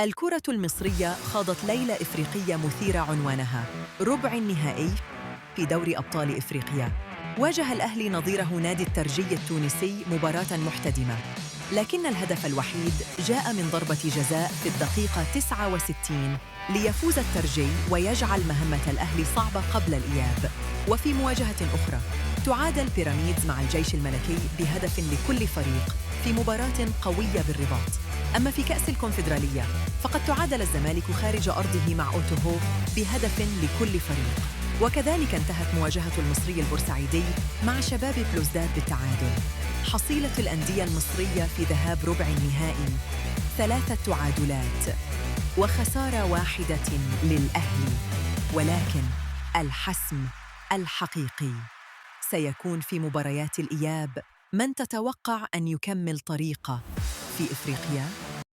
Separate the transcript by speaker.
Speaker 1: الكرة المصرية خاضت ليلة إفريقية مثيرة عنوانها ربع النهائي في دوري أبطال إفريقيا. واجه الأهلي نظيره نادي الترجي التونسي مباراة محتدمة، لكن الهدف الوحيد جاء من ضربة جزاء في الدقيقة 69 ليفوز الترجي ويجعل مهمة الأهلي صعبة قبل الإياب. وفي مواجهة أخرى تعادل بيراميدز مع الجيش الملكي بهدف لكل فريق في مباراة قوية بالرباط. أما في كأس الكونفدرالية فقد تعادل الزمالك خارج أرضه مع أوتوهو بهدف لكل فريق. وكذلك انتهت مواجهة المصري البورسعيدي مع شباب بلوزداد بالتعادل. حصيلة الأندية المصرية في ذهاب ربع النهائي 3 تعادلات وخسارة واحدة للأهلي، ولكن الحسم الحقيقي سيكون في مباريات الإياب. من تتوقع أن يكمل طريقه في إفريقيا؟